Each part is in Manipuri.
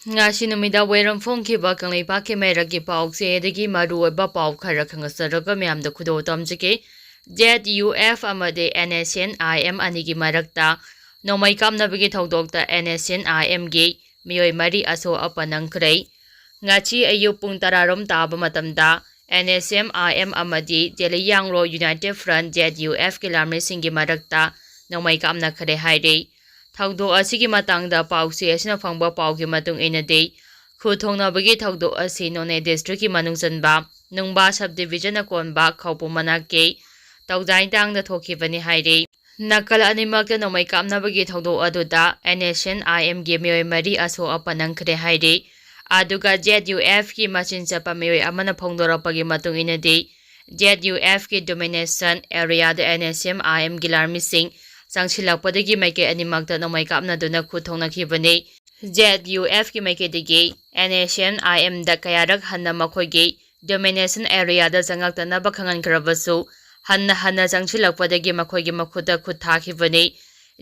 Ngasi numida wairam phongkhiba kanglaipak ke mairagi paukse edagi maruoiba pauk khara khangasaraga myamda khudo tamjike ZUF amade NSCN-IM anigi marakta Nongmei kamnabagi thodokta NSCN-IM gi Miyoi mari aso apanangkhre ngachi ayu pung 10 taba matamda NSCN-IM amadi Deliyangro United Front ZUF ki larmi singi marakta Nongmei kamnakhre haire Thaudo asigi matangda paukse asina phangba paugi matung inade Khuthongnabagi thaudo asi Nongmei district ki manungjanba Nungba subdivision akonba khaupu manake Tawdain tangda thokibani haire Nakal animakta Nongmei kamnabagi thaudo aduda NSCN-IM gi Miyoi mari aso apanangkhre haire aduga ZUF ki machin chapa Miyoi amana phongdorapagi matung inade ZUF ki domination area da NSCN-IM gi larmi sing Sangsilakpadagi maike animakta Nongmei kapnaduna khuthongnakibani ZUF ki maike digi NSCN-IM da kayarak hanna makhoigi domination area da jangaktanaba khangankrabasu hanna sangsilakpadagi makhoigi makhuda khuthakhibani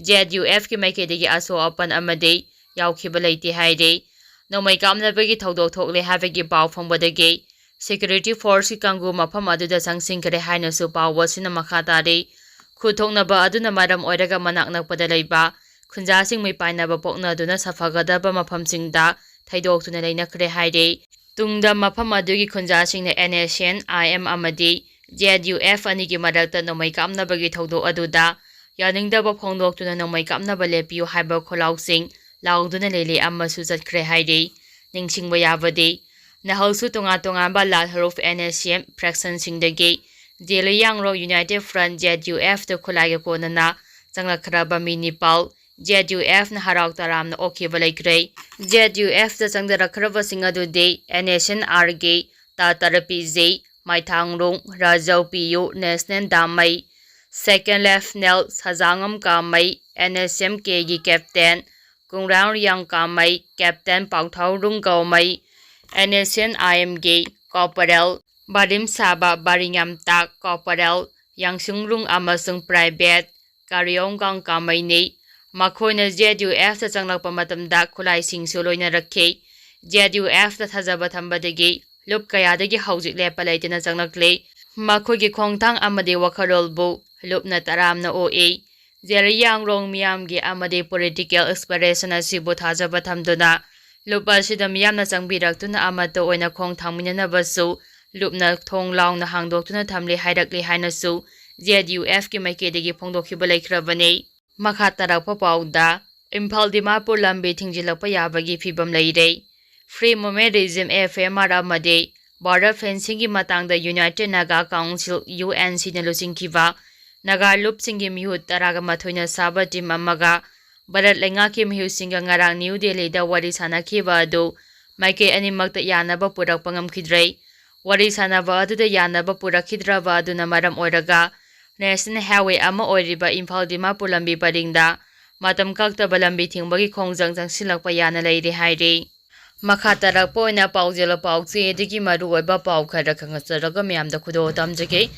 ZUF ki maike digi aso apan amade yaukhiba leite haire Nongmei kapnabagi thodok thokle habagi paw phongbadagi security force ki kangu mafam aduda sangsingkare hainasu pawasina makhatare Khuthongnaba aduna maram oiraga manak nakpada leiba khunjasing mai painaba poknaduna safagadaba mafamsingda thaidokhtuna leinakhre haire tungda mafam adugi khunjasingna NSCN-IM amadi ZUF anigi marakta Nongmei kapnabagi thodok aduda yaningdaba phongdoktuna Nongmei kapnaba lepiu haiba kholausing lauduna lele amasu chatkhre haire ningsingba yabade nahalsu tonga ba lal haruf NSCN fraction singdagi Deliyangro United Front ZUF the Khulaiga Konana Janglakhraba Minipal ZUF na Harak Taram na Okiba Laikre ZUF the Jangdarakhraba Singadu Day NSCN-RG Tatarapi Z Maithangrung Rajau Piyu National Damai Second Lieutenant Sajangam Kamai NSMK gi Captain Kungrang Yang Kamai Captain Pauthaurung Gaumai NSCN-IM gi Corporal Barim Saba Baringam Tak Corporal Yangsungrung amasung Private Karyong Kang Kamaini Makhoina ZUF ta changlakpa matamda khulai singsu loina rakhe ZUF ta thajaba thambadagi lup kayadagi haujik lepa laitena changlakle makhogi khongthang amade wakharolbu lupna taramna oe Deliyangro miyamgi amade political aspiration asibu thajaba thamduna lupa sida miyamna changbiraktuna amato oina khongthangminana basu Lupna thong laungna hangdoktuna thamle hairakle hainasu ZUF ki maike phongdokhiba laikhrabani makha tarakpa pauda Imphal Dimapur lambi thingjilakpa yabagi phibam leire Free Movement Regime FMR amade border fencing gi matangda United Naga Council UNC na lusingkhiba Naga lupsingi mihut taraga mathoina saba team amaga Bharat lenga ki mihusinga ngarang New Delhi da wari sanakhiba adu maike animakta yanaba purakpa ngamkhidrei Wari sanaba aduda yanaba purakhidra aduna maram oiraga National Highway ama oiriba Imphal Dimapur lambi paringda matam kaktaba lambi thingbagi khongjang jangsilakpa yana leire haire makha tarakpa oina paujela paukse edigi maru oiba pau khara khangasaraga myamda khudo tamjage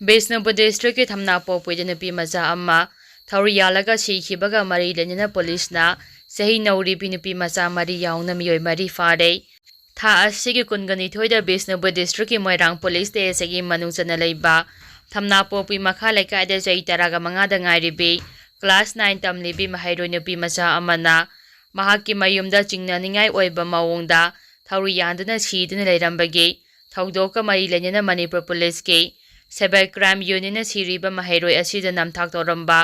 Bishnupur district ki thamnakpo puidena pi macha amma thauri yalaga sikhibaga mari lenina police na sahi nauri pinupi macha mari yauna Miyoi mari fare Tha asigi kungani thoida Bishnupur district ki Moirang police station gi manungchana leiba thamnakpo pi makha laikai da jai taraga manga da ngairibi class 9 tamlibi mahairoi nupi macha amana mahakki mayumda chingnaningai oiba mawongda thauri yandana siduna leirambagi thaudoka mari lenina Manipur police ki cyber crime unit na siriba mahairoi asida namthak toramba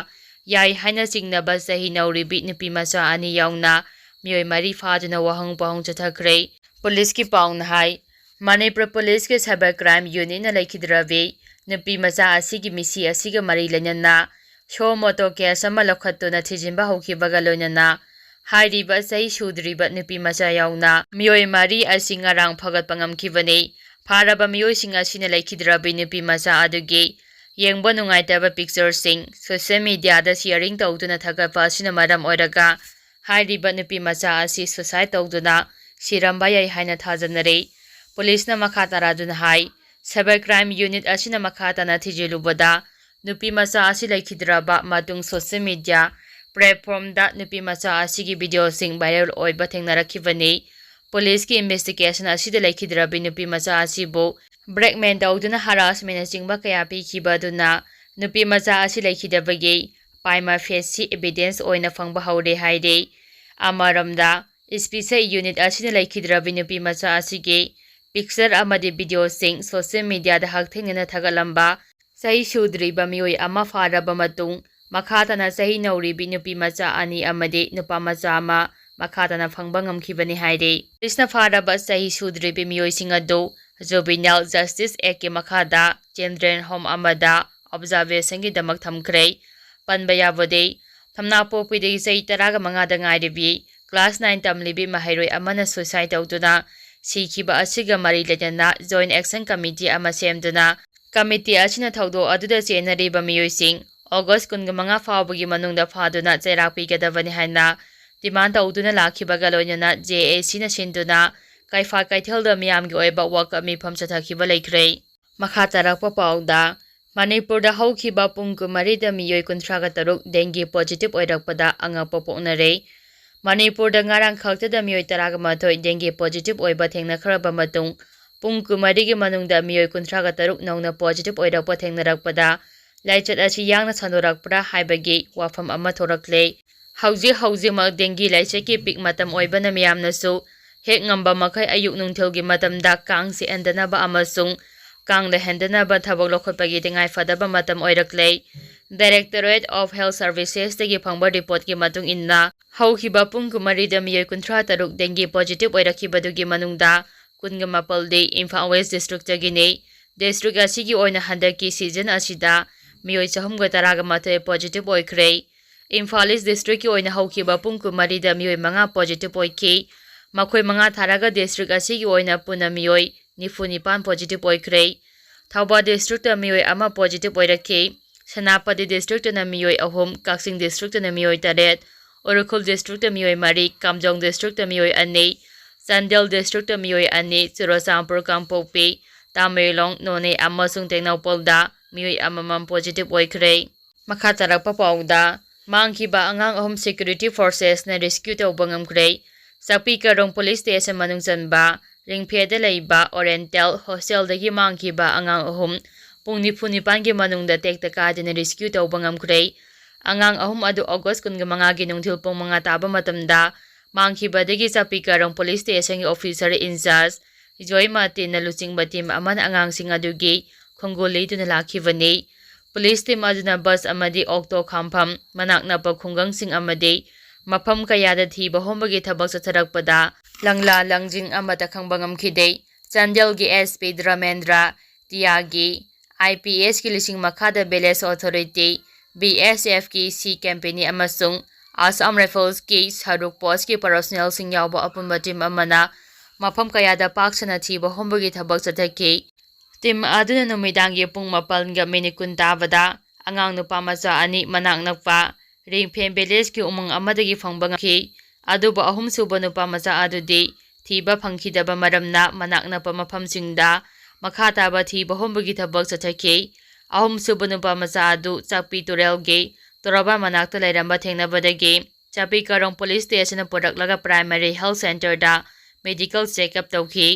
yai haina chingnaba sahi nauribi nupi macha ani yauna Miyoi mari faduna wahang pahong chathakre Police ki paung hai Manipur Police ke cyber crime unit na laikhidrave nupi macha asigi misi asiga mari lenana show moto case ama lokhattuna thijimba hokhibaga loinana hairiba sai sudriba nupi macha yauna Miyoi mari asingarang phagat pangamkhibani pharaba miyoi singa sina laikhidrabe nupi macha adugi yengba nungaitaba picture sing social media da sharing tawduna thagapa sina maram oiraga hairiba nupi macha asi suicide tawduna Siramba yai haina thajanare police na makata raduna hai cyber crime unit asina makata na thijilubada nupi macha asi laikhidraba matung social media platform da nupi macha asigi video sing viral oiba thengnarakibani police की इन्वेस्टिगेशन असिदा लेखिद्रबी नुपी मचा असिबु ब्रेकमेन तौदुना हरासमेंट चिंबा कया पीखिबदुना नुपी मचा असि लेखिदबगी पाइमा फेसी एविडेंस ओइना फंगबा हौरे हाइदे अमरमदा स्पेशल यूनिट असिना लेखिद्रबी नुपी मचा असिगे पिक्चर अमदि वीडियो सिंग सोशल मीडिया दा हकथेंगना थगलंबा सही सुद्रीबा मियोय अमा फारबा मतुंग मखातना सही नौरीबी नुपी मचा अनि अमदि नुपा मचा अमा मखातना फंगबा ngamkhibani haide कृष्ण फारबा सही सुद्रीबी मियोय सिंग अदु जुबिनल जस्टिस एक्ट के मखादा चिल्ड्रेन होम अमदा ऑब्जर्वेशन की दमक थमखरे पनबा याबदे थमना पोपीदे सही तरागा मंगादा ngairibi class 9 तमलिबी mahiroi amana suicide tawduna सिखिबा असिगा मरी लेजना जॉइंट एक्शन कमिटी अमा सेमदुना कमिटी असिना थौदो अदुदा चेनरीबा मियोइसिंग ऑगस्ट 15 फावबगी मनुंगदा फादुना चेरापीगदबनि हाइना डिमांड तौदुना लाखिबगा लोइना जेएसी ना सिंदुना काइफा काइथेलदा मियामगी ओइबा वक मिफम चथाखिबा लेख्रे मखा तारकपा पाउदा मणिपुरदा हौखिबा पुंग कुमारीदा मियोइ 53 डेंगी पॉजिटिव ओइरकपदा अंगपा पोकनरे मणिपुरदा ngarang khaktada मियोइ 38 डेंगी पॉजिटिव ओइबा थेंगनखरबा मतुंग पुंग कुमारीगी मनुंगदा मियोइ 53 नौना पॉजिटिव ओइरकपा थेंगनरकपदा लाइचत असी यांगना सनोरकपरा हाइबगी वाफम अमा थोरकले हौजी डेंगी लाइचकी पिक मतम ओइबना मियामनसु हेक ngamba मखै अयुक नुंथेलगी मतमदा कांग से एंदनबा अमसुंग कांग लेहंदनबा थबक लोखपगी देंगाइ फदबा मतम ओइरकले डायरेक्टरेट ऑफ हेल्थ सर्विसेस तगी फंगबा रिपोर्ट की मतुंग इन्ना हौखिबा पुंग कुमारीदा मियोइ 53 डेंगी पॉजिटिव ओइरखिबदुगी मनुंगदा 18 दे इम्फाल वेस्ट डिस्ट्रिक्ट तगिने डिस्ट्रिक्ट असिगी ओइना हंदकी सीजन असिदा मियोइ 313 पॉजिटिव ओइख्रे इम्फाल ईस्ट डिस्ट्रिक्ट की ओइना हौखिबा पुंग कुमारीदा मियोइ 5 पॉजिटिव ओइखि मखोइ 5 थारागा डिस्ट्रिक्ट असिगी ओइना पुना मियोइ 94 पॉजिटिव ओइख्रे थौबा डिस्ट्रिक्ट मियोइ 1 पॉजिटिव ओइरखि सनापति डिस्ट्रिक्ट ना मियोइ 3 काक्सिंग डिस्ट्रिक्ट ना मियोइ 8 उरुखुल डिस्ट्रिक्ट मियोइ 4 कामजोंग डिस्ट्रिक्ट मियोइ 2 चांदेल डिस्ट्रिक्ट मियोइ 2 चुराचांपुर कांपोक्पी तामेलोंग नोने अमसुंग टेक्नोपोलदा मियोइ अममम पॉजिटिव ओइख्रे मखा तारकपा पाउदा मांगखिबा अंगांग अहम सिक्योरिटी फोर्सेस ने रेस्क्यू तौबा ngamkhre sakpi karong police station manung chanba ringpheda leiba oriental hostel dagi मांगखिबा अंगांग अहम पुंग 9 gi manungda tekta kadina rescue tauba ngamkhre angang ahum adu august 15 gi nungthil pung 5 taba matamda मांगखिबा दगी sakpi karong police station gi officer in charge joy martin na luchingba team aman angang sing adugi khongole tuna lakhibani police team aduna bus amadi octo khampham manakna pa khungang sing amadi मफम कयादा थीबा होमबगी थबक चथरकपदा लंगला लंजिंग अमता खंगबा ngamkhide चांदेल गी एसपी द्रमेंद्र तियागी आईपीएस की लिसिंग मखादा बेलेस अथॉरिटी बीएसएफ की सी कैंपेनी अमसुंग आसाम राइफल्स की सरुक पोस्ट की पर्सनल सिंग यावबा अपुंबा टीम अमना मफम कयादा पाक्सना थीबा होमबगी थबक चथकी टीम अदुना नुमिदांगी पुंग 4 मिनिट 10 ताबदा अंगांग नुपा मचा अनि मनाक नकपा रिंगफेन विलेज की उमंग अमदगी फंगबा ngakhi aduba ahum suba nupa macha adudi thiba phangkhidaba maramna manaknapa mafamsingda makha taba thiba hombagi thabak chathaki ahum suba nupa macha adu chakpi turelge toraba manakta lairamba thengnabadagi chapi karong police station puraklaga primary health center da medical check up tawki